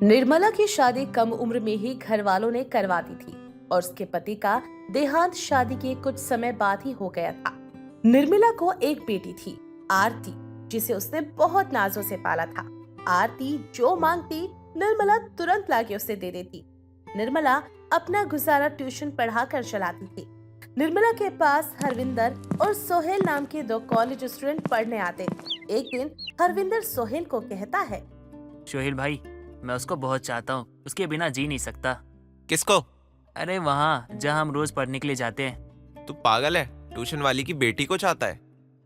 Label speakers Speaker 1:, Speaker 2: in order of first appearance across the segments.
Speaker 1: निर्मला की शादी कम उम्र में ही घर वालों ने करवा दी थी और उसके पति का देहांत शादी के कुछ समय बाद ही हो गया था। निर्मला को एक बेटी थी, आरती, जिसे उसने बहुत नाजों से पाला था। आरती जो मांगती निर्मला तुरंत लाके उसे दे देती। निर्मला अपना गुजारा ट्यूशन पढ़ाकर चलाती थी। निर्मला के पास हरविंदर और सोहेल नाम के दो कॉलेज स्टूडेंट पढ़ने आते। एक दिन हरविंदर सोहेल को कहता है,
Speaker 2: सोहेल भाई, मैं उसको बहुत चाहता हूँ, उसके बिना जी नहीं सकता।
Speaker 3: किसको?
Speaker 2: अरे वहाँ जहाँ हम रोज पढ़ने के लिए जाते हैं।
Speaker 3: तू पागल है? ट्यूशन वाली की बेटी को चाहता है?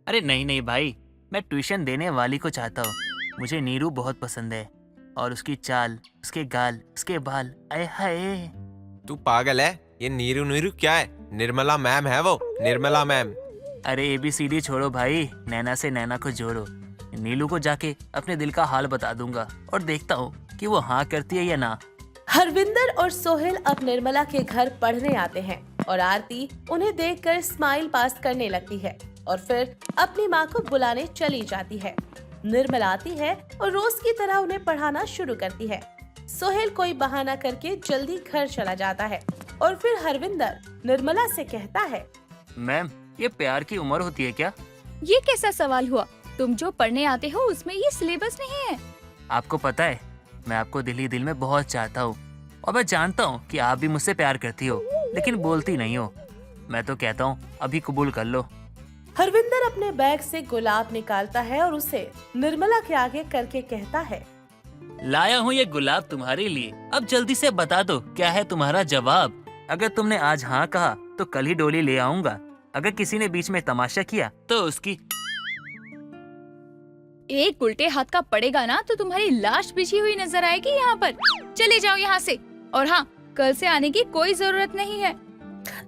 Speaker 2: अरे नहीं नहीं भाई, मैं ट्यूशन देने वाली को चाहता हूँ। मुझे नीरू बहुत पसंद है और उसकी चाल, उसके गाल, उसके बाल, आए हाय।
Speaker 3: तू पागल है? ये नीरू नीरू क्या है? निर्मला मैम है वो, निर्मला मैम।
Speaker 2: अरे ABCD छोड़ो भाई, नैना से नैना को जोड़ो। नीलू को जाके अपने दिल का हाल बता दूंगा और देखता हूँ कि वो हाँ करती है या ना।
Speaker 1: हरविंदर और सोहेल अब निर्मला के घर पढ़ने आते हैं और आरती उन्हें देखकर स्माइल पास करने लगती है और फिर अपनी माँ को बुलाने चली जाती है। निर्मला आती है और रोज की तरह उन्हें पढ़ाना शुरू करती है। सोहेल कोई बहाना करके जल्दी घर चला जाता है और फिर हरविंदर निर्मला से कहता है,
Speaker 2: मैम, ये प्यार की उम्र होती है क्या?
Speaker 4: ये कैसा सवाल हुआ? तुम जो पढ़ने आते हो उसमें ये सिलेबस नहीं है।
Speaker 2: आपको पता है, मैं आपको दिल ही दिल में बहुत चाहता हूँ और मैं जानता हूँ कि आप भी मुझसे प्यार करती हो, लेकिन बोलती नहीं हो। मैं तो कहता हूँ अभी कबूल कर लो।
Speaker 1: हरविंदर अपने बैग से गुलाब निकालता है और उसे निर्मला के आगे करके कहता है,
Speaker 2: लाया हूँ ये गुलाब तुम्हारे लिए, अब जल्दी से बता दो क्या है तुम्हारा जवाब। अगर तुमने आज हाँ कहा तो कल ही डोली ले आऊंगा। अगर किसी ने बीच में तमाशा किया तो उसकी
Speaker 4: एक उल्टे हाथ का पड़ेगा ना तो तुम्हारी लाश बिछी हुई नजर आएगी यहाँ पर। चले जाओ यहाँ से, और हाँ, कल से आने की कोई जरूरत नहीं है।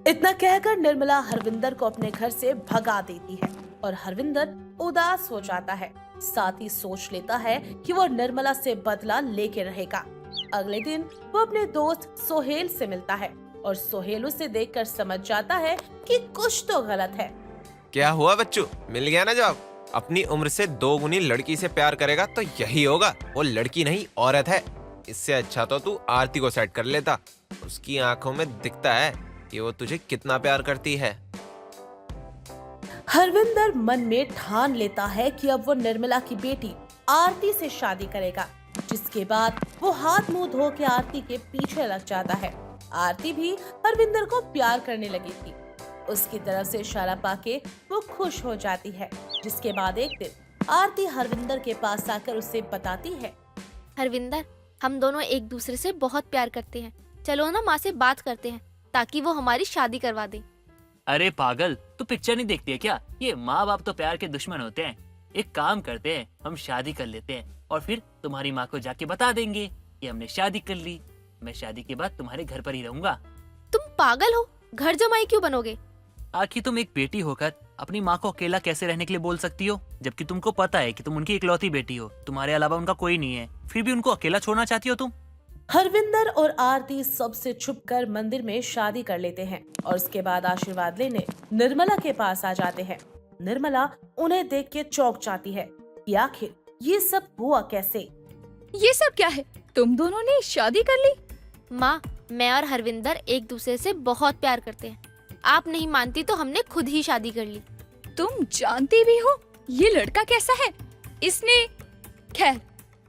Speaker 1: इतना कहकर निर्मला हरविंदर को अपने घर से भगा देती है और हरविंदर उदास हो जाता है। साथ ही सोच लेता है कि वो निर्मला से बदला लेके रहेगा। अगले दिन वो अपने दोस्त सोहेल से मिलता है और सोहेल उसे देखकर समझ जाता है कि कुछ तो गलत है।
Speaker 3: क्या हुआ बच्चू, मिल गया ना जवाब? अपनी उम्र से 2 गुनी लड़की से प्यार करेगा तो यही होगा। वो लड़की नहीं, औरत है। इससे अच्छा तो तू आरती को सेट कर लेता। उसकी आंखों में दिखता है कि वो तुझे कितना प्यार करती है।
Speaker 1: हरविंदर मन में ठान लेता है कि अब वो निर्मला की बेटी आरती से शादी करेगा, जिसके बाद वो हाथ मुंह धो के आरती के पीछे लग जाता है। आरती भी हरविंदर को प्यार करने लगी थी। उसकी तरफ से इशारा पाके वो खुश हो जाती है, जिसके बाद एक दिन आरती हरविंदर के पास आकर उसे बताती है,
Speaker 5: हरविंदर, हम दोनों एक दूसरे से बहुत प्यार करते हैं। चलो ना माँ से बात करते हैं ताकि वो हमारी शादी करवा दे।
Speaker 2: अरे पागल, तू पिक्चर नहीं देखती है क्या? ये माँ बाप तो प्यार के दुश्मन होते हैं। एक काम करते हैं, हम शादी कर लेते हैं और फिर तुम्हारी माँ को जाके बता देंगे कि हमने शादी कर ली। मैं शादी के बाद तुम्हारे घर पर ही रहूंगा।
Speaker 5: तुम पागल हो? घर जमाई क्यों बनोगे?
Speaker 2: आखिर तुम एक बेटी होकर अपनी माँ को अकेला कैसे रहने के लिए बोल सकती हो, जबकि तुमको पता है कि तुम उनकी इकलौती बेटी हो, तुम्हारे अलावा उनका कोई नहीं है, फिर भी उनको अकेला छोड़ना चाहती हो तुम?
Speaker 1: हरविंदर और आरती सबसे छुपकर मंदिर में शादी कर लेते हैं और उसके बाद आशीर्वाद लेने निर्मला के पास आ जाते हैं। निर्मला उन्हें देख के चौंक जाती है कि आखिर ये सब हुआ कैसे।
Speaker 4: ये सब क्या है? तुम दोनों ने शादी कर ली?
Speaker 5: माँ, मैं और हरविंदर एक दूसरे से बहुत प्यार करते हैं। आप नहीं मानती तो हमने खुद ही शादी कर ली।
Speaker 4: तुम जानती भी हो ये लड़का कैसा है? इसने, खैर,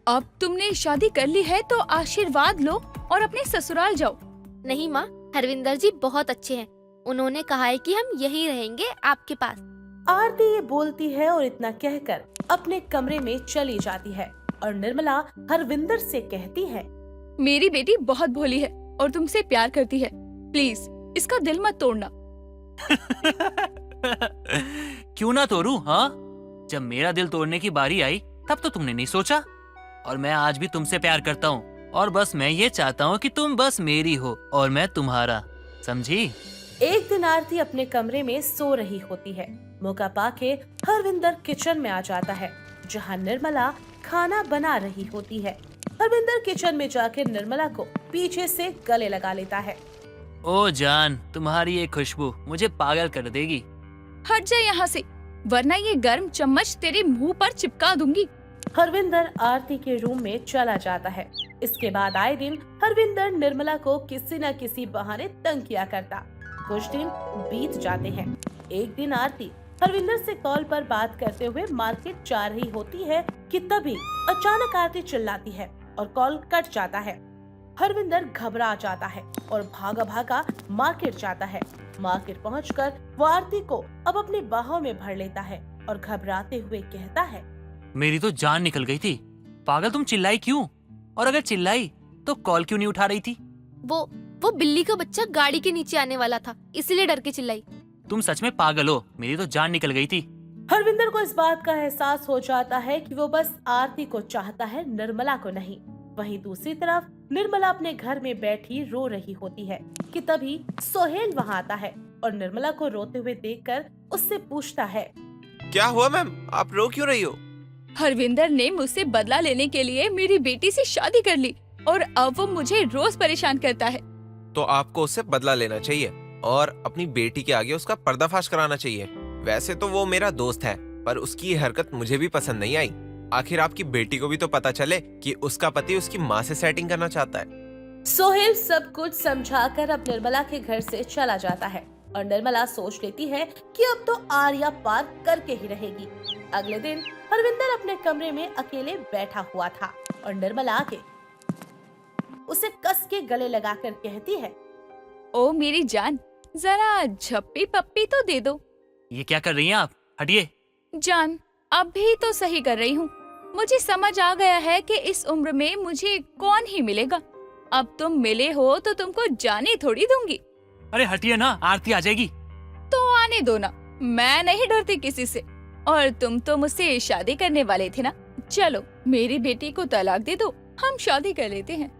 Speaker 4: अब तुमने शादी कर ली है तो आशीर्वाद लो और अपने ससुराल जाओ।
Speaker 5: नहीं माँ, हरविंदर जी बहुत अच्छे हैं। उन्होंने कहा है कि हम यहीं रहेंगे आपके पास।
Speaker 1: आरती ये बोलती है और इतना कहकर अपने कमरे में चली जाती है और निर्मला हरविंदर से कहती है,
Speaker 4: मेरी बेटी बहुत भोली है और तुमसे प्यार करती है। प्लीज इसका दिल मत तोड़ना।
Speaker 2: क्यों ना तोड़ू? हाँ, जब मेरा दिल तोड़ने की बारी आई तब तो तुमने नहीं सोचा। और मैं आज भी तुमसे प्यार करता हूँ और बस मैं ये चाहता हूँ कि तुम बस मेरी हो और मैं तुम्हारा, समझी?
Speaker 1: एक दिन आरती अपने कमरे में सो रही होती है। मौका पाके हरविंदर किचन में आ जाता है, जहाँ निर्मला खाना बना रही होती है। हरविंदर किचन में जाकर निर्मला को पीछे से गले लगा लेता है।
Speaker 2: ओ जान, तुम्हारी ये खुशबू मुझे पागल कर देगी।
Speaker 4: हट जा यहाँ से, वरना ये गर्म चम्मच तेरे मुंह पर चिपका दूंगी।
Speaker 1: हरविंदर आरती के रूम में चला जाता है। इसके बाद आए दिन हरविंदर निर्मला को किसी न किसी बहाने तंग किया करता। कुछ दिन बीत जाते हैं। एक दिन आरती हरविंदर से कॉल पर बात करते हुए मार्केट जा रही होती है कि तभी अचानक आरती चिल्लाती है और कॉल कट जाता है। हरविंदर घबरा जाता है और भागा भागा मार्केट जाता है। मार्केट पहुंचकर वो आरती को अब अपनी बाहों में भर लेता है और घबराते हुए कहता है,
Speaker 2: मेरी तो जान निकल गई थी। पागल, तुम चिल्लाई क्यों? और अगर चिल्लाई तो कॉल क्यों नहीं उठा रही थी?
Speaker 5: वो बिल्ली का बच्चा गाड़ी के नीचे आने वाला था, इसलिए डर के चिल्लाई।
Speaker 2: तुम सच में पागल हो, मेरी तो जान निकल गई थी।
Speaker 1: हरविंदर को इस बात का एहसास हो जाता है कि वो बस आरती को चाहता है, निर्मला को नहीं। वहीं दूसरी तरफ निर्मला अपने घर में बैठी रो रही होती है कि तभी सोहेल वहां आता है और निर्मला को रोते हुए देखकर उससे पूछता है,
Speaker 3: क्या हुआ मैम, आप रो क्यों रही हो?
Speaker 4: हरविंदर ने मुझसे बदला लेने के लिए मेरी बेटी से शादी कर ली और अब वो मुझे रोज परेशान करता है।
Speaker 3: तो आपको उससे बदला लेना चाहिए और अपनी बेटी के आगे उसका पर्दाफाश कराना चाहिए। वैसे तो वो मेरा दोस्त है, पर उसकी ये हरकत मुझे भी पसंद नहीं आई। आखिर आपकी बेटी को भी तो पता चले कि उसका पति उसकी माँ से सेटिंग करना चाहता है।
Speaker 1: सोहेल सब कुछ समझाकर अब निर्मला के घर से चला जाता है और निर्मला सोच लेती है कि अब तो आर्या पार करके ही रहेगी। अगले दिन हरविंदर अपने कमरे में अकेले बैठा हुआ था और निर्मला आके उसे कस के गले लगाकर कहती है,
Speaker 4: ओ मेरी जान, जरा झप्पी पप्पी तो दे दो।
Speaker 2: ये क्या कर रही हैं आप? हटिए।
Speaker 4: जान, अब भी तो सही कर रही हूँ। मुझे समझ आ गया है कि इस उम्र में मुझे कौन ही मिलेगा। अब तुम मिले हो तो तुमको जाने थोड़ी दूंगी।
Speaker 2: अरे हटिए ना, आरती आ जाएगी।
Speaker 4: तो आने दो ना, मैं नहीं डरती किसी से। और तुम तो मुझसे शादी करने वाले थे ना। चलो मेरी बेटी को तलाक दे दो, हम शादी कर लेते हैं।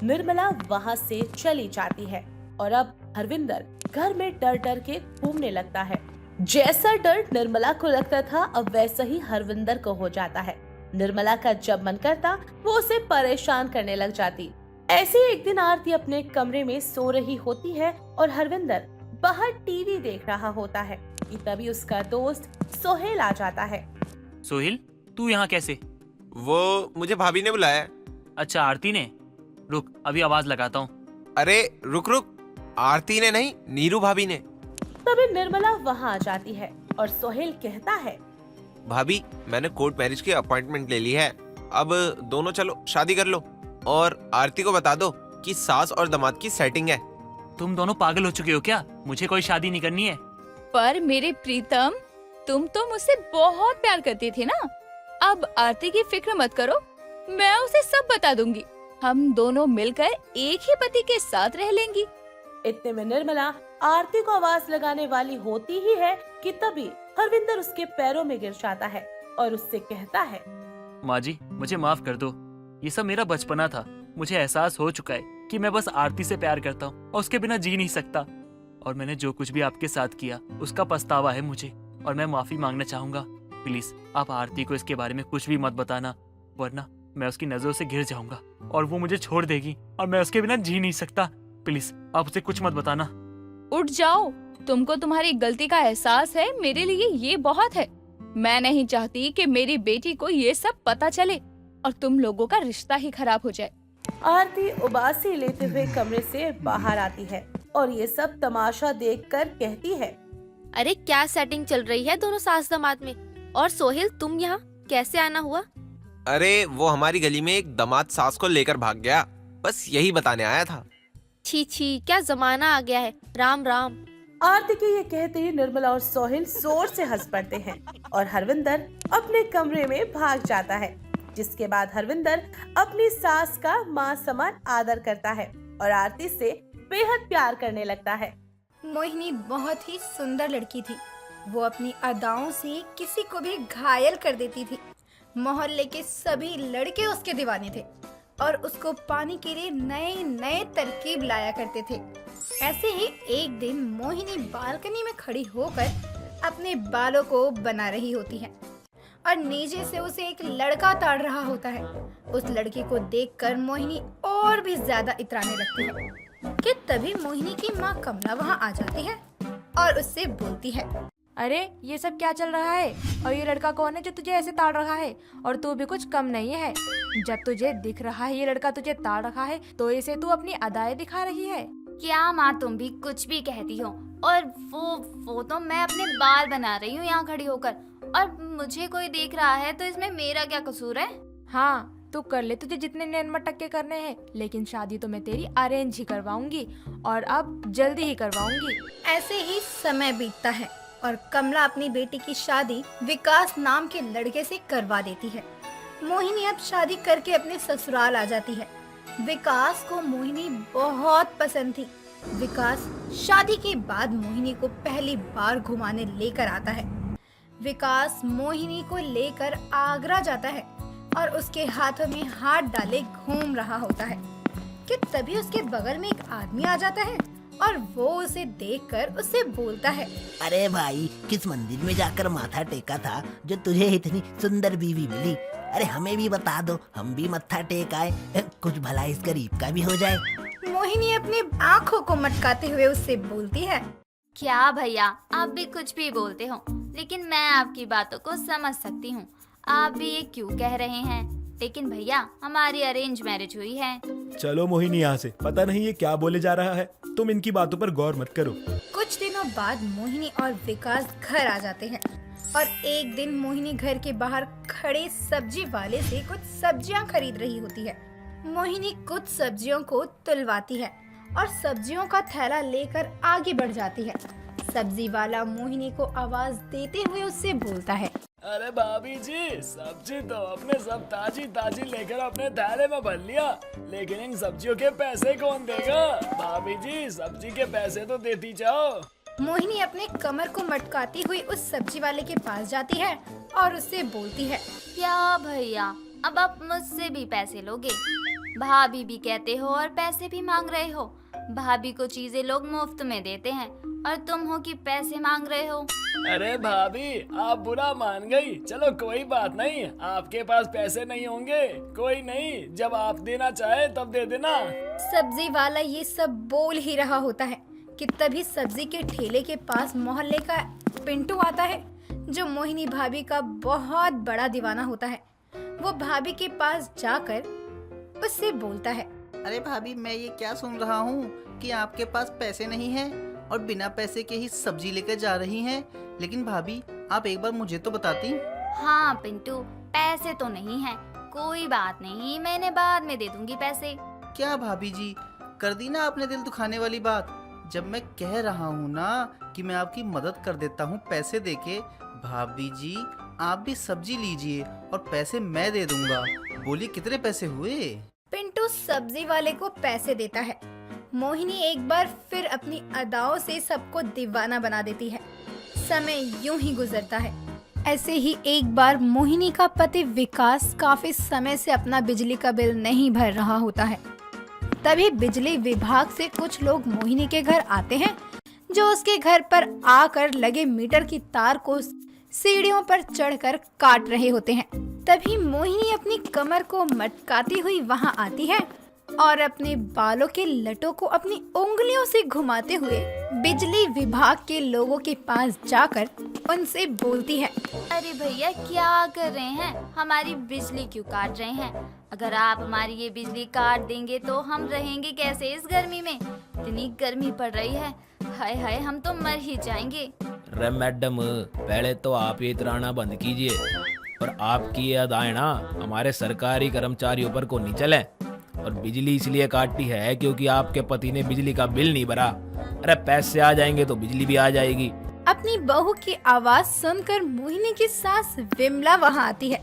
Speaker 1: निर्मला वहाँ से चली जाती है और अब हरविंदर घर में डर डर के घूमने लगता है। जैसा डर निर्मला को लगता था, अब वैसा ही हरविंदर को हो जाता है। निर्मला का जब मन करता वो उसे परेशान करने लग जाती। ऐसे एक दिन आरती अपने कमरे में सो रही होती है और हरविंदर बाहर टीवी देख रहा होता है कि तभी उसका दोस्त सोहेल आ जाता है।
Speaker 2: सोहेल, तू यहाँ कैसे?
Speaker 3: वो मुझे भाभी ने बुलाया।
Speaker 2: अच्छा, आरती ने? रुक, अभी आवाज लगाता हूँ।
Speaker 3: अरे रुक रुक, आरती ने नहीं, नीरू भाभी ने।
Speaker 1: तभी निर्मला वहाँ आ जाती है और सोहेल कहता है,
Speaker 3: भाभी, मैंने कोर्ट मैरिज की अपॉइंटमेंट ले ली है। अब दोनों चलो शादी कर लो और आरती को बता दो कि सास और दामाद की सेटिंग है।
Speaker 2: तुम दोनों पागल हो चुके हो क्या? मुझे कोई शादी नहीं करनी है।
Speaker 4: पर मेरे प्रीतम, तुम तो मुझसे बहुत प्यार करती थी ना। अब आरती की फिक्र मत करो, मैं उसे सब बता दूंगी। हम दोनों मिलकर एक ही पति के साथ रह लेंगी।
Speaker 1: इतने में निर्मला आरती को आवाज लगाने वाली होती ही है कि तभी हरविंदर उसके पैरों में गिर जाता है और उससे कहता है,
Speaker 2: माँ जी, मुझे माफ कर दो। ये सब मेरा बचपना था। मुझे एहसास हो चुका है कि मैं बस आरती से प्यार करता हूँ और उसके बिना जी नहीं सकता। और मैंने जो कुछ भी आपके साथ किया उसका पछतावा है मुझे, और मैं माफी मांगना चाहूंगा। प्लीज आप आरती को इसके बारे में कुछ भी मत बताना, वरना मैं उसकी नजरों से घिर जाऊंगा और वो मुझे छोड़ देगी और मैं उसके बिना जी नहीं सकता। प्लीज आप उसे कुछ मत बताना।
Speaker 4: उठ जाओ, तुमको तुम्हारी गलती का एहसास है, मेरे लिए ये बहुत है। मैं नहीं चाहती कि मेरी बेटी को ये सब पता चले और तुम लोगों का रिश्ता ही खराब हो जाए।
Speaker 1: आरती उबासी लेते हुए कमरे से बाहर आती है और ये सब तमाशा देखकर कहती है,
Speaker 5: अरे क्या सेटिंग चल रही है दोनों सास दामाद में। और सोहेल, तुम यहाँ कैसे आना हुआ?
Speaker 3: अरे वो हमारी गली में एक दामाद सास को लेकर भाग गया, बस यही बताने आया था।
Speaker 5: छी छी, क्या जमाना आ गया है। राम राम।
Speaker 1: आरती के ये कहते ही निर्मला और सोहेल जोर से हंस पड़ते हैं और हरविंदर अपने कमरे में भाग जाता है। जिसके बाद हरविंदर अपनी सास का मां समान आदर करता है और आरती से बेहद प्यार करने लगता है।
Speaker 6: मोहिनी बहुत ही सुंदर लड़की थी। वो अपनी अदाओं से किसी को भी घायल कर देती थी। मोहल्ले के सभी लड़के उसके दीवाने थे और उसको पाने के लिए नए नए तरकीब लाया करते थे। ऐसे ही एक दिन मोहिनी बालकनी में खड़ी होकर अपने बालों को बना रही होती है और नीचे से उसे एक लड़का ताड़ रहा होता है। उस लड़के को देखकर मोहिनी और भी ज्यादा इतराने लगती है कि तभी मोहिनी की माँ कमला वहाँ आ जाती है और उससे बोलती है, अरे ये सब क्या चल रहा है? और ये लड़का कौन है जो तुझे ऐसे ताड़ रहा है? और तू भी कुछ कम नहीं है। जब तुझे दिख रहा है ये लड़का तुझे ताड़ रहा है तो इसे तू अपनी अदाएं दिखा रही है।
Speaker 7: क्या माँ, तुम भी कुछ भी कहती हो। और वो तो मैं अपने बाल बना रही हूँ यहाँ खड़ी होकर, और मुझे कोई देख रहा है तो इसमें मेरा क्या कसूर है?
Speaker 6: हाँ तू कर ले तुझे जितने नैन-मटक्के करने हैं, लेकिन शादी तो मैं तेरी अरेंज ही करवाऊंगी, और अब जल्दी ही करवाऊंगी। ऐसे ही समय बीतता है और कमला अपनी बेटी की शादी विकास नाम के लड़के से करवा देती है। मोहिनी अब शादी करके अपने ससुराल आ जाती है। विकास को मोहिनी बहुत पसंद थी। विकास शादी के बाद मोहिनी को पहली बार घुमाने लेकर आता है। विकास मोहिनी को लेकर आगरा जाता है और उसके हाथों में हाथ डाले घूम रहा होता है कि तभी उसके बगल में एक आदमी आ जाता है और वो उसे देखकर उससे बोलता है,
Speaker 8: अरे भाई, किस मंदिर में जाकर माथा टेका था जो तुझे इतनी सुंदर बीवी मिली? अरे हमें भी बता दो, हम भी मत्था टेक आए, कुछ भला इस गरीब का भी हो जाए।
Speaker 6: मोहिनी अपनी आंखों को मटकाते हुए उससे बोलती है,
Speaker 7: क्या भैया, आप भी कुछ भी बोलते हो, लेकिन मैं आपकी बातों को समझ सकती हूँ। आप भी ये क्यों कह रहे हैं? लेकिन भैया, हमारी अरेंज मैरिज हुई है।
Speaker 9: चलो मोहिनी यहाँ से, पता नहीं ये क्या बोले जा रहा है। तुम इनकी बातों पर गौर मत करो।
Speaker 6: कुछ दिनों बाद मोहिनी और विकास घर आ जाते हैं और एक दिन मोहिनी घर के बाहर खड़े सब्जी वाले से कुछ सब्जियां खरीद रही होती है। मोहिनी कुछ सब्जियों को तुलवाती है और सब्जियों का थैला लेकर आगे बढ़ जाती है। सब्जी वाला मोहिनी को आवाज देते हुए उससे बोलता है,
Speaker 10: अरे भाभी जी, सब्जी तो आपने सब ताजी ताजी लेकर अपने थैले में भर लिया, लेकिन इन सब्जियों के पैसे कौन देगा? भाभी जी, सब्जी के पैसे तो देती जाओ।
Speaker 6: मोहिनी अपने कमर को मटकाती हुई उस सब्जी वाले के पास जाती है और उससे बोलती है,
Speaker 7: क्या भैया, अब आप मुझसे भी पैसे लोगे? भाभी भी कहते हो और पैसे भी मांग रहे हो। भाभी को चीजें लोग मुफ्त में देते हैं और तुम हो कि पैसे मांग रहे हो।
Speaker 10: अरे भाभी, आप बुरा मान गई। चलो कोई बात नहीं, आपके पास पैसे नहीं होंगे, कोई नहीं, जब आप देना चाहे तब दे देना।
Speaker 6: सब्जी वाला ये सब बोल ही रहा होता है कि तभी सब्जी के ठेले के पास मोहल्ले का पिंटू आता है, जो मोहिनी भाभी का बहुत बड़ा दीवाना होता है। वो भाभी के पास जाकर उससे बोलता है,
Speaker 11: अरे भाभी, मैं ये क्या सुन रहा हूँ कि आपके पास पैसे नहीं हैं और बिना पैसे के ही सब्जी लेकर जा रही हैं। लेकिन भाभी, आप एक बार मुझे तो बताती।
Speaker 7: हाँ पिंटू, पैसे तो नहीं है, कोई बात नहीं, मैंने बाद में दे दूंगी पैसे।
Speaker 11: क्या भाभी जी, कर दी ना आपने दिल दुखाने वाली बात। जब मैं कह रहा हूँ ना कि मैं आपकी मदद कर देता हूँ पैसे देके। भाभी जी, आप भी सब्जी लीजिए और पैसे मैं दे दूंगा। बोलिए, कितने पैसे हुए?
Speaker 6: पिंटू सब्जी वाले को पैसे देता है। मोहिनी एक बार फिर अपनी अदाओं से सबको दीवाना बना देती है। समय यूं ही गुजरता है। ऐसे ही एक बार मोहिनी का पति विकास काफी समय से अपना बिजली का बिल नहीं भर रहा होता है। तभी बिजली विभाग से कुछ लोग मोहिनी के घर आते हैं, जो उसके घर पर आकर लगे मीटर की तार को सीढ़ियों पर चढ़कर काट रहे होते हैं। तभी मोहिनी अपनी कमर को मटकाती हुई वहां आती है और अपने बालों के लटों को अपनी उंगलियों से घुमाते हुए बिजली विभाग के लोगों के पास जाकर उनसे बोलती है,
Speaker 7: अरे भैया, क्या कर रहे हैं? हमारी बिजली क्यों काट रहे हैं? अगर आप हमारी ये बिजली काट देंगे तो हम रहेंगे कैसे इस गर्मी में? इतनी गर्मी पड़ रही है, हाय हाय, हम तो मर ही जाएंगे।
Speaker 12: अरे मैडम, पहले तो आप ये त्राना बंद कीजिए और आपकी ये अदाएं ना हमारे सरकारी कर्मचारियों पर को नहीं चले। और बिजली इसलिए काटती है क्योंकि आपके पति ने बिजली का बिल नहीं भरा। अरे पैसे आ जाएंगे तो बिजली भी आ जाएगी।
Speaker 6: अपनी बहू की आवाज सुनकर मोहिनी की सास विमला वहां आती है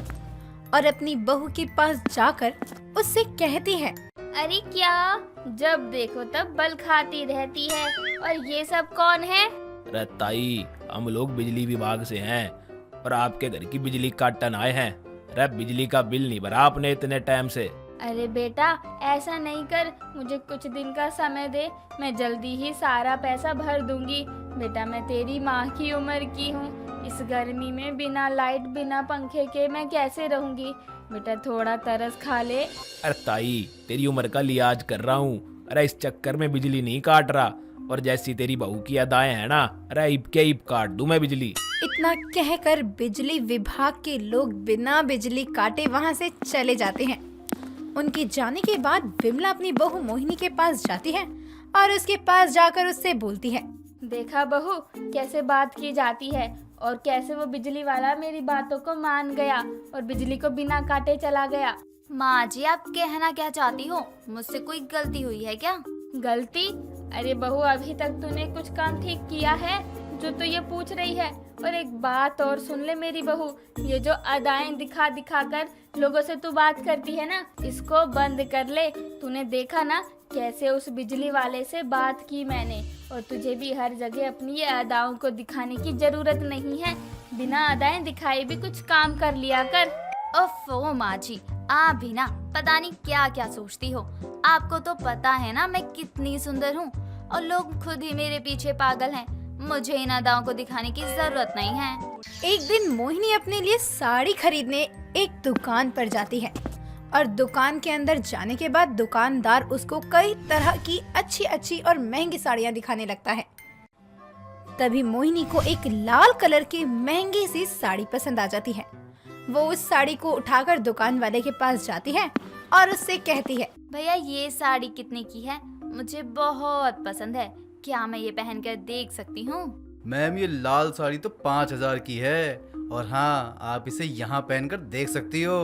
Speaker 6: और अपनी बहू के पास जाकर उससे कहती है,
Speaker 7: अरे क्या, जब देखो तब बल खाती रहती है, और ये सब कौन है?
Speaker 12: अरे ताई, हम लोग बिजली विभाग से हैं और आपके घर की बिजली काटन आए हैं। अरे बिजली का बिल नहीं भरा आपने इतने टाइम से।
Speaker 7: अरे बेटा, ऐसा नहीं कर, मुझे कुछ दिन का समय दे, मैं जल्दी ही सारा पैसा भर दूंगी। बेटा, मैं तेरी माँ की उम्र की हूँ, इस गर्मी में बिना लाइट बिना पंखे के मैं कैसे रहूंगी? बेटा, थोड़ा तरस खा ले।
Speaker 12: अरे ताई, तेरी उम्र का लिहाज कर रहा हूँ। अरे इस चक्कर में बिजली नहीं काट रहा, और जैसी तेरी बहू की अदाएं हैं ना, अरे इब के इब काट दूं मैं बिजली।
Speaker 6: इतना कहकर बिजली विभाग के लोग बिना बिजली काटे वहाँ से चले जाते हैं। उनके जाने के बाद विमला अपनी बहू मोहिनी के पास जाती है और उसके पास जाकर उससे बोलती है।
Speaker 7: देखा बहू कैसे बात की जाती है और कैसे वो बिजली वाला मेरी बातों को मान गया और बिजली को बिना काटे चला गया।
Speaker 5: माँ जी आप कहना क्या चाहती हो? मुझसे कोई गलती हुई है क्या?
Speaker 7: गलती? अरे बहू अभी तक तूने कुछ काम ठीक किया है जो तू ये पूछ रही है? और एक बात और सुन ले मेरी बहू, ये जो अदाएं दिखा दिखा कर लोगों से तू बात करती है ना, इसको बंद कर ले। तूने देखा ना कैसे उस बिजली वाले से बात की मैंने, और तुझे भी हर जगह अपनी ये अदाओं को दिखाने की जरूरत नहीं है। बिना अदाएं दिखाए भी कुछ काम कर लिया कर।
Speaker 5: ओफो माँ जी, आप भी ना पता नहीं क्या क्या सोचती हो। आपको तो पता है ना मैं कितनी सुंदर हूँ और लोग खुद ही मेरे पीछे पागल हैं। मुझे इन अदाओं को दिखाने की जरूरत नहीं है।
Speaker 6: एक दिन मोहिनी अपने लिए साड़ी खरीदने एक दुकान पर जाती है और दुकान के अंदर जाने के बाद दुकानदार उसको कई तरह की अच्छी अच्छी और महंगी साड़ियाँ दिखाने लगता है। तभी मोहिनी को एक लाल कलर की महंगी सी साड़ी पसंद आ जाती है। वो उस साड़ी को उठाकर दुकान वाले के पास जाती है और उससे कहती है,
Speaker 5: भैया ये साड़ी कितने की है? मुझे बहुत पसंद है, क्या मैं ये पहनकर देख सकती हूँ?
Speaker 11: मैम ये लाल साड़ी तो 5,000 की है और हाँ आप इसे यहाँ पहनकर देख सकती हो।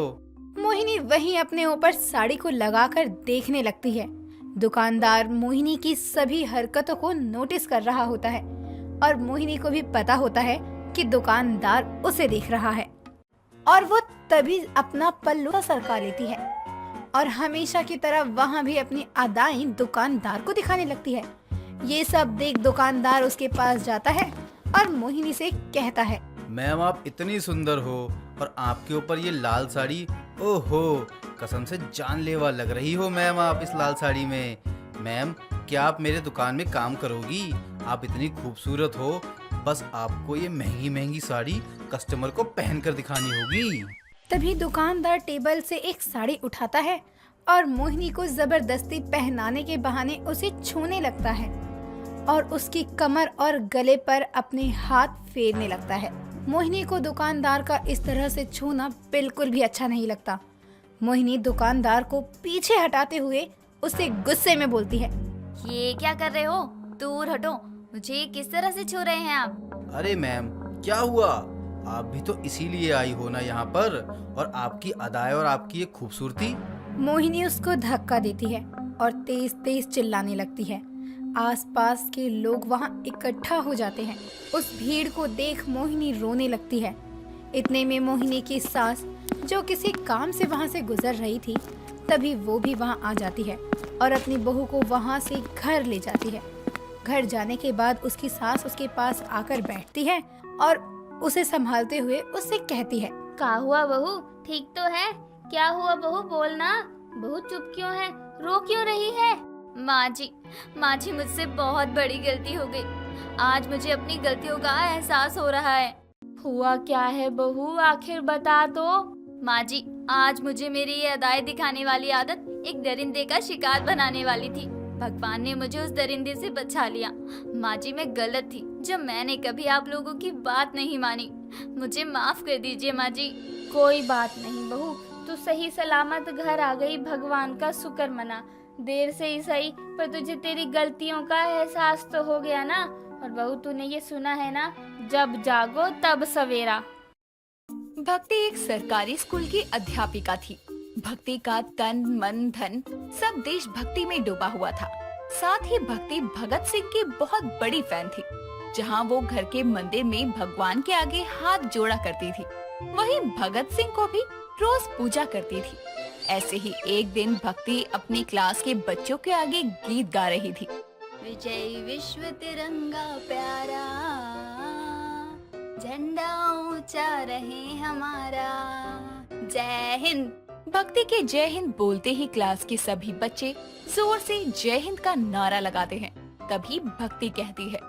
Speaker 6: मोहिनी वहीं अपने ऊपर साड़ी को लगाकर देखने लगती है। दुकानदार मोहिनी की सभी हरकतों को नोटिस कर रहा होता है और मोहिनी को भी पता होता है कि दुकानदार उसे देख रहा है और वो तभी अपना पल्लू सरका लेती है और हमेशा की तरह वहाँ भी अपनी अदाएं दुकानदार को दिखाने लगती है। ये सब देख दुकानदार उसके पास जाता है और मोहिनी से कहता है,
Speaker 11: मैम आप इतनी सुंदर हो और आपके ऊपर ये लाल साड़ी, ओहो कसम से जानलेवा लग रही हो मैम आप इस लाल साड़ी में। मैम क्या आप मेरे दुकान में काम करोगी? आप इतनी खूबसूरत हो, बस आपको ये महंगी महंगी साड़ी कस्टमर को पहनकर दिखानी होगी।
Speaker 6: तभी दुकानदार टेबल से एक साड़ी उठाता है और मोहिनी को जबरदस्ती पहनाने के बहाने उसे छूने लगता है और उसकी कमर और गले पर अपने हाथ फेरने लगता है। मोहिनी को दुकानदार का इस तरह से छूना बिल्कुल भी अच्छा नहीं लगता। मोहिनी दुकानदार को पीछे हटाते हुए उससे गुस्से में बोलती है,
Speaker 5: ये क्या कर रहे हो? दूर हटो, मुझे किस तरह से छू रहे हैं आप?
Speaker 11: अरे मैम क्या हुआ? आप भी तो इसीलिए आई हो ना यहाँ पर, और आपकी अदाएं और आपकी ये खूबसूरती।
Speaker 6: मोहिनी उसको धक्का देती है और तेज तेज चिल्लाने लगती है। आसपास के लोग वहाँ इकट्ठा हो जाते हैं। उस भीड़ को देख मोहिनी रोने लगती है। इतने में मोहिनी की सास जो किसी काम से वहाँ से गुजर रही थी, तभी वो भी वहाँ आ जाती है और अपनी बहू को वहाँ से घर ले जाती है। घर जाने के बाद उसकी सास उसके पास आकर बैठती है और उसे संभालते हुए उससे कहती है,
Speaker 7: क्या हुआ बहू, ठीक तो है? क्या हुआ बहू, बोलना। बहू चुप क्यों है, रो क्यों रही है?
Speaker 5: माँ जी मुझसे बहुत बड़ी गलती हो गई। आज मुझे अपनी गलतियों का एहसास हो रहा है।
Speaker 7: हुआ क्या है बहू, आखिर बता दो।
Speaker 5: माँ जी आज मुझे मेरी ये अदाएं दिखाने वाली आदत एक दरिंदे का शिकार बनाने वाली थी। भगवान ने मुझे उस दरिंदे से बचा लिया। माँ जी मैं गलत थी जब मैंने कभी आप लोगों की बात नहीं मानी। मुझे माफ कर दीजिए माँ जी।
Speaker 7: कोई बात नहीं बहू, तू सही सलामत घर आ गई, भगवान का शुक्र मना। देर से ही सही पर तुझे तेरी गलतियों का एहसास तो हो गया ना। और बहू तूने ये सुना है ना, जब जागो तब सवेरा।
Speaker 4: भक्ति एक सरकारी स्कूल की अध्यापिका थी। भक्ति का तन मन धन सब देशभक्ति में डूबा हुआ था। साथ ही भक्ति भगत सिंह की बहुत बड़ी फैन थी। जहां वो घर के मंदिर में भगवान के आगे हाथ जोड़ा करती थी, वहीं भगत सिंह को भी रोज पूजा करती थी। ऐसे ही एक दिन भक्ति अपनी क्लास के बच्चों के आगे गीत गा रही थी।
Speaker 5: विजय विश्व तिरंगा प्यारा, झंडा ऊंचा रहे हमारा, जय हिंद।
Speaker 4: भक्ति के जय हिंद बोलते ही क्लास के सभी बच्चे जोर से जय हिंद का नारा लगाते हैं। तभी भक्ति कहती है,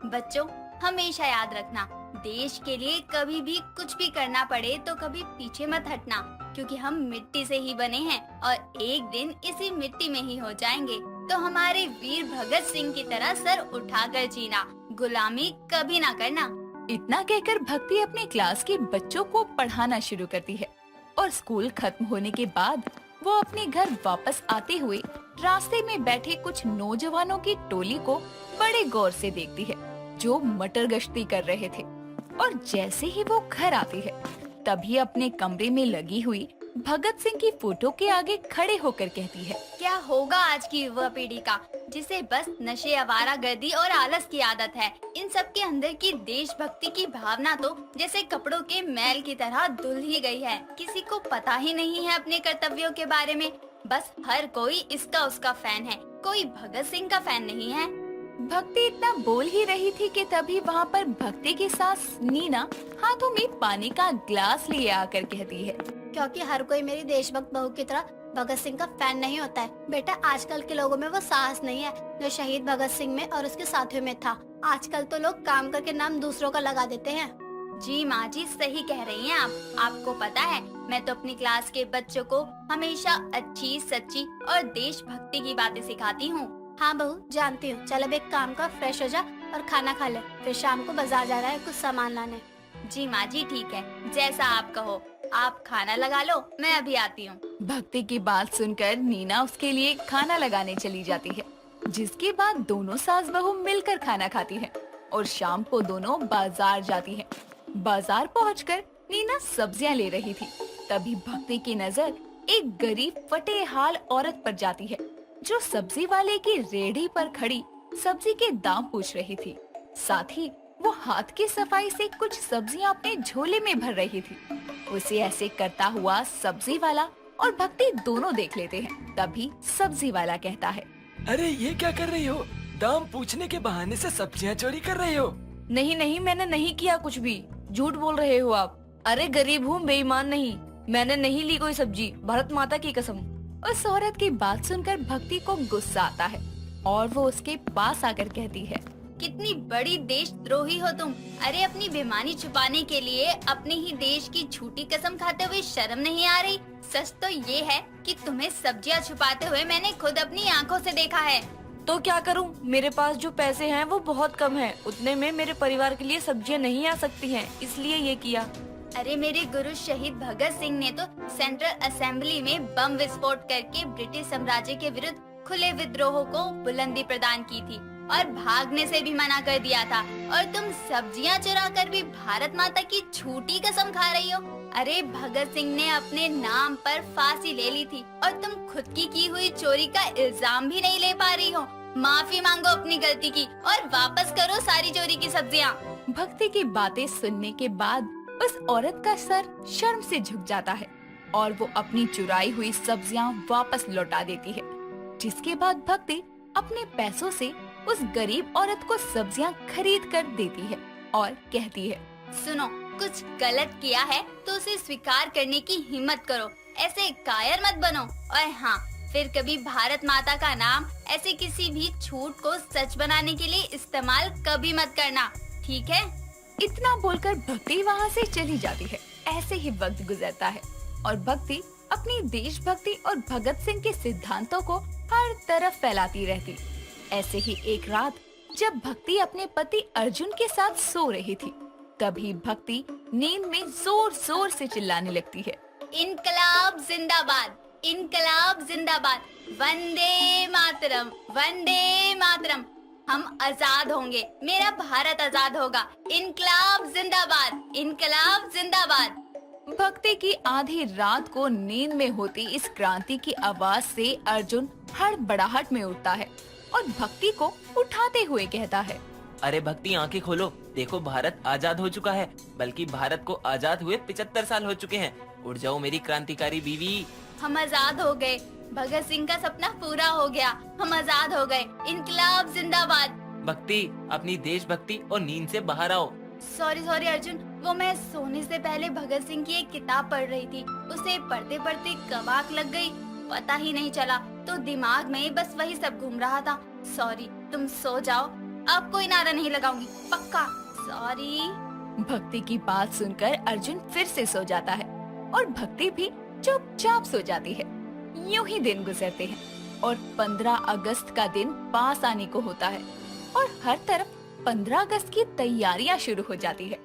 Speaker 5: बच्चों हमेशा याद रखना, देश के लिए कभी भी कुछ भी करना पड़े तो कभी पीछे मत हटना, क्योंकि हम मिट्टी से ही बने हैं और एक दिन इसी मिट्टी में ही हो जाएंगे। तो हमारे वीर भगत सिंह की तरह सर उठाकर जीना, गुलामी कभी ना करना।
Speaker 4: इतना कहकर भक्ति अपने क्लास के बच्चों को पढ़ाना शुरू करती है और स्कूल खत्म होने के बाद वो अपने घर वापस आते हुए रास्ते में बैठे कुछ नौजवानों की टोली को बड़े गौर से देखती है जो मटर गश्ती कर रहे थे। और जैसे ही वो घर आती है तभी अपने कमरे में लगी हुई भगत सिंह की फोटो के आगे खड़े होकर कहती है,
Speaker 5: क्या होगा आज की युवा पीढ़ी का, जिसे बस नशे, आवारागर्दी और आलस की आदत है। इन सब के अंदर की देशभक्ति की भावना तो जैसे कपड़ों के मैल की तरह धुल ही गई है। किसी को पता ही नहीं है अपने कर्तव्यों के बारे में। बस हर कोई इसका उसका फैन है, कोई भगत सिंह का फैन नहीं है।
Speaker 4: भक्ति इतना बोल ही रही थी कि तभी वहाँ पर भक्ति की सास नीना हाथों में पानी का ग्लास लिए आकर कहती है,
Speaker 6: क्योंकि हर कोई मेरी देशभक्त बहू की तरह भगत सिंह का फैन नहीं होता है। बेटा, आजकल के लोगों में वो साहस नहीं है जो शहीद भगत सिंह में और उसके साथियों में था। आजकल तो लोग काम करके नाम दूसरों का लगा देते हैं।
Speaker 5: जी माँ जी, सही कह रही हैं आप। आपको पता है, मैं तो अपनी क्लास के बच्चों को हमेशा अच्छी, सच्ची और देशभक्ति की बातें सिखाती हूँ।
Speaker 6: हाँ बहू, जानती हूँ। चल अब एक काम कर, फ्रेश हो जा और खाना खा ले, फिर शाम को बाजार जा रहा है कुछ सामान लाने।
Speaker 5: जी माँ जी, ठीक है, जैसा आप कहो। आप खाना लगा लो, मैं अभी आती हूँ।
Speaker 4: भक्ति की बात सुनकर नीना उसके लिए खाना लगाने चली जाती है, जिसके बाद दोनों सास बहू मिलकर खाना खाती हैं और शाम को दोनों बाजार जाती हैं। बाजार पहुंचकर नीना सब्जियां ले रही थी, तभी भक्ति की नजर एक गरीब फटे हाल औरत पर जाती है जो सब्जी वाले की रेहड़ी पर खड़ी सब्जी के दाम पूछ रही थी। साथ ही वो हाथ की सफाई से कुछ सब्जियां अपने झोले में भर रही थी। उसे ऐसे करता हुआ सब्जी वाला और भक्ति दोनों देख लेते हैं। तभी सब्जी वाला कहता है,
Speaker 10: अरे ये क्या कर रही हो? दाम पूछने के बहाने से सब्जियां चोरी कर रही हो?
Speaker 13: नहीं नहीं, मैंने नहीं किया कुछ भी, झूठ बोल रहे हो आप। अरे गरीब हूँ, बेईमान नहीं, मैंने नहीं ली कोई सब्जी, भारत माता की कसम।
Speaker 4: उस औरत की बात सुनकर भक्ति को गुस्सा आता है और वो उसके पास आकर कहती है,
Speaker 5: कितनी बड़ी देशद्रोही हो तुम। अरे अपनी बेईमानी छुपाने के लिए अपने ही देश की झूठी कसम खाते हुए शर्म नहीं आ रही? सच तो ये है कि तुम्हें सब्जियां छुपाते हुए मैंने खुद अपनी आंखों से देखा है।
Speaker 13: तो क्या करूं? मेरे पास जो पैसे हैं वो बहुत कम हैं। उतने में मेरे परिवार के लिए सब्जियां नहीं आ सकती हैं, इसलिए ये किया।
Speaker 5: अरे मेरे गुरु शहीद भगत सिंह ने तो सेंट्रल असेंबली में बम विस्फोट करके ब्रिटिश साम्राज्य के विरुद्ध खुले विद्रोह को बुलंदी प्रदान की थी और भागने से भी मना कर दिया था, और तुम सब्जियां चुरा कर भी भारत माता की झूठी कसम खा रही हो। अरे भगत सिंह ने अपने नाम पर फांसी ले ली थी और तुम खुद की हुई चोरी का इल्जाम भी नहीं ले पा रही हो। माफी मांगो अपनी गलती की और वापस करो सारी चोरी की सब्जियां।
Speaker 4: भक्ति की बातें सुनने के बाद उस औरत का सर शर्म से झुक जाता है और वो अपनी चुराई हुई सब्जियां वापस लौटा देती है, जिसके बाद भक्ति अपने पैसों से उस गरीब औरत को सब्जियां खरीद कर देती है और कहती है,
Speaker 5: सुनो, कुछ गलत किया है तो उसे स्वीकार करने की हिम्मत करो, ऐसे कायर मत बनो। और हाँ, फिर कभी भारत माता का नाम ऐसे किसी भी झूठ को सच बनाने के लिए इस्तेमाल कभी मत करना, ठीक है?
Speaker 4: इतना बोलकर भक्ति वहाँ से चली जाती है। ऐसे ही वक्त गुजरता है और भक्ति अपनी देशभक्ति और भगत सिंह के सिद्धांतों को हर तरफ फैलाती रहती। ऐसे ही एक रात जब भक्ति अपने पति अर्जुन के साथ सो रही थी, तभी भक्ति नींद में जोर जोर से चिल्लाने लगती है,
Speaker 5: इनकलाब जिंदाबाद, इनकलाब जिंदाबाद, वंदे मातरम, वंदे मातरम। हम आजाद होंगे, मेरा भारत आजाद होगा, इनकलाब जिंदाबाद, इनकलाब जिंदाबाद।
Speaker 4: भक्ति की आधी रात को नींद में होती इस क्रांति की आवाज से अर्जुन हड़बड़ाहट में उठता है और भक्ति को उठाते हुए कहता है,
Speaker 2: अरे भक्ति, आंखें खोलो, देखो भारत आजाद हो चुका है, बल्कि भारत को आजाद हुए 75 साल हो चुके हैं। उठ जाओ मेरी क्रांतिकारी बीवी।
Speaker 5: हम आजाद हो गए, भगत सिंह का सपना पूरा हो गया, हम आजाद हो गए, इनकलाब जिंदाबाद।
Speaker 2: भक्ति, अपनी देशभक्ति और नींद से बाहर आओ।
Speaker 5: सॉरी सॉरी अर्जुन, वो मैं सोने से पहले भगत सिंह की एक किताब पढ़ रही थी, उसे पढ़ते पढ़ते कब आँख लग गई पता ही नहीं चला, तो दिमाग में बस वही सब घूम रहा था। सॉरी, तुम सो जाओ, अब कोई नारा नहीं लगाऊंगी, पक्का। सॉरी।
Speaker 4: भक्ति की बात सुनकर अर्जुन फिर से सो जाता है और भक्ति भी चुपचाप सो जाती है। यूं ही दिन गुजरते हैं और 15 अगस्त का दिन पास आने को होता है और हर तरफ 15 अगस्त की तैयारियां शुरू हो जाती है।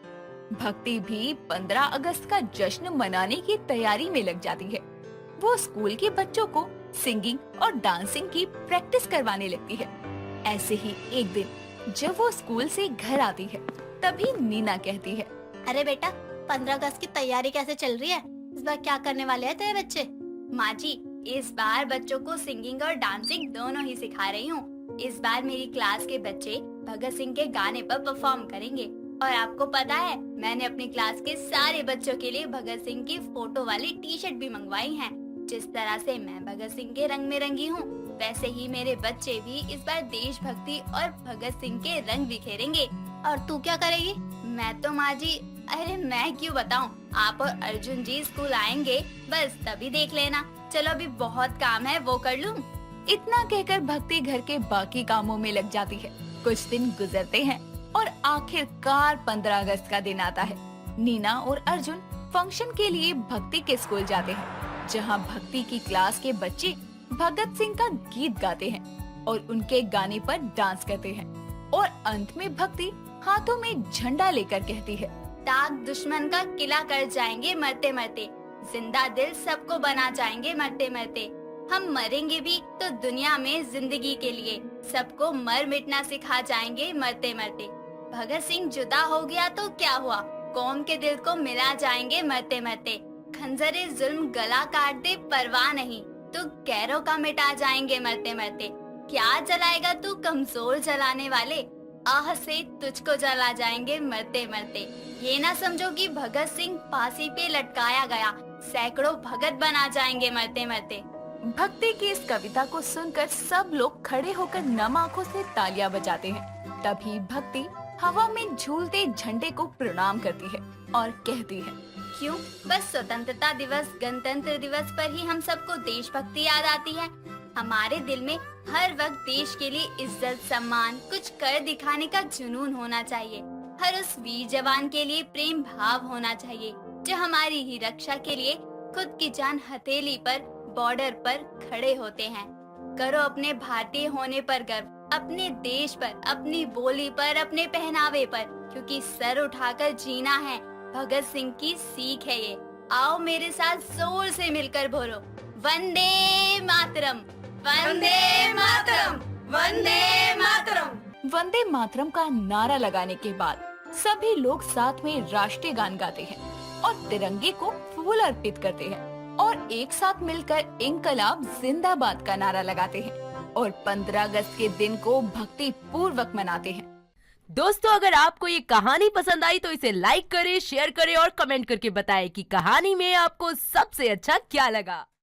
Speaker 4: भक्ति भी 15 अगस्त का जश्न मनाने की तैयारी में लग जाती है। वो स्कूल के बच्चों को सिंगिंग और डांसिंग की प्रैक्टिस करवाने लगती है। ऐसे ही एक दिन जब वो स्कूल से घर आती है, तभी नीना कहती है,
Speaker 5: अरे बेटा, 15 अगस्त की तैयारी कैसे चल रही है? इस बार क्या करने वाले हैं तेरे बच्चे? माँ जी, इस बार बच्चों को सिंगिंग और डांसिंग दोनों ही सिखा रही हूँ। इस बार मेरी क्लास के बच्चे भगत सिंह के गाने पर परफॉर्म करेंगे और आपको पता है, मैंने अपनी क्लास के सारे बच्चों के लिए भगत सिंह की फोटो वाली टी शर्ट भी मंगवाई है। जिस तरह से मैं भगत सिंह के रंग में रंगी हूँ, वैसे ही मेरे बच्चे भी इस बार देशभक्ति और भगत सिंह के रंग बिखेरेंगे। और तू क्या करेगी? मैं तो माँ जी, अरे मैं क्यों बताऊं, आप और अर्जुन जी स्कूल आएंगे, बस तभी देख लेना। चलो अभी बहुत काम है, वो कर लूं।
Speaker 4: इतना कहकर भक्ति घर के बाकी कामों में लग जाती है। कुछ दिन गुजरते हैं और आखिरकार 15 अगस्त का दिन आता है। नीना और अर्जुन फंक्शन के लिए भक्ति के स्कूल जाते हैं, जहां भक्ति की क्लास के बच्चे भगत सिंह का गीत गाते हैं और उनके गाने पर डांस करते हैं। और अंत में भक्ति हाथों में झंडा लेकर कहती है,
Speaker 5: ताक दुश्मन का किला कर जाएंगे मरते मरते, जिंदा दिल सबको बना जाएंगे मरते मरते। हम मरेंगे भी तो दुनिया में जिंदगी के लिए, सबको मर मिटना सिखा जाएंगे मरते मरते। भगत सिंह जुदा हो गया तो क्या हुआ, कौम के दिल को मिला जाएंगे मरते मरते। खंजरे जुल्म गला काट दे परवाह नहीं, तो गैरों का मिटा जाएंगे मरते मरते। क्या जलाएगा तू कमजोर जलाने वाले, आह से तुझको जला जाएंगे मरते मरते। ये ना समझो कि भगत सिंह फांसी पे लटकाया गया, सैकड़ों भगत बना जाएंगे मरते मरते।
Speaker 4: भक्ति की इस कविता को सुनकर सब लोग खड़े होकर नम आंखों से तालियां बजाते हैं। तभी भक्ति हवा में झूलते झंडे को प्रणाम करती है और कहती है,
Speaker 5: क्यों? बस स्वतंत्रता दिवस, गणतंत्र दिवस पर ही हम सबको देशभक्ति याद आती है। हमारे दिल में हर वक्त देश के लिए इज्जत, सम्मान, कुछ कर दिखाने का जुनून होना चाहिए। हर उस वीर जवान के लिए प्रेम भाव होना चाहिए जो हमारी ही रक्षा के लिए खुद की जान हथेली पर बॉर्डर पर खड़े होते हैं। करो अपने भारतीय होने पर गर्व, अपने देश पर, अपनी बोली पर, अपने पहनावे पर, क्योंकि सर उठाकर जीना है भगत सिंह की सीख है ये। आओ मेरे साथ जोर से मिलकर बोलो, वंदे मातरम, वंदे मातरम, वंदे मातरम।
Speaker 4: वंदे मातरम का नारा लगाने के बाद सभी लोग साथ में राष्ट्रीय गान गाते हैं और तिरंगे को फूल अर्पित करते हैं और एक साथ मिलकर इंकलाब जिंदाबाद का नारा लगाते हैं और 15 अगस्त के दिन को भक्ति पूर्वक मनाते हैं।
Speaker 1: दोस्तों, अगर आपको ये कहानी पसंद आई तो इसे लाइक करें, शेयर करें और कमेंट करके बताएं कि कहानी में आपको सबसे अच्छा क्या लगा।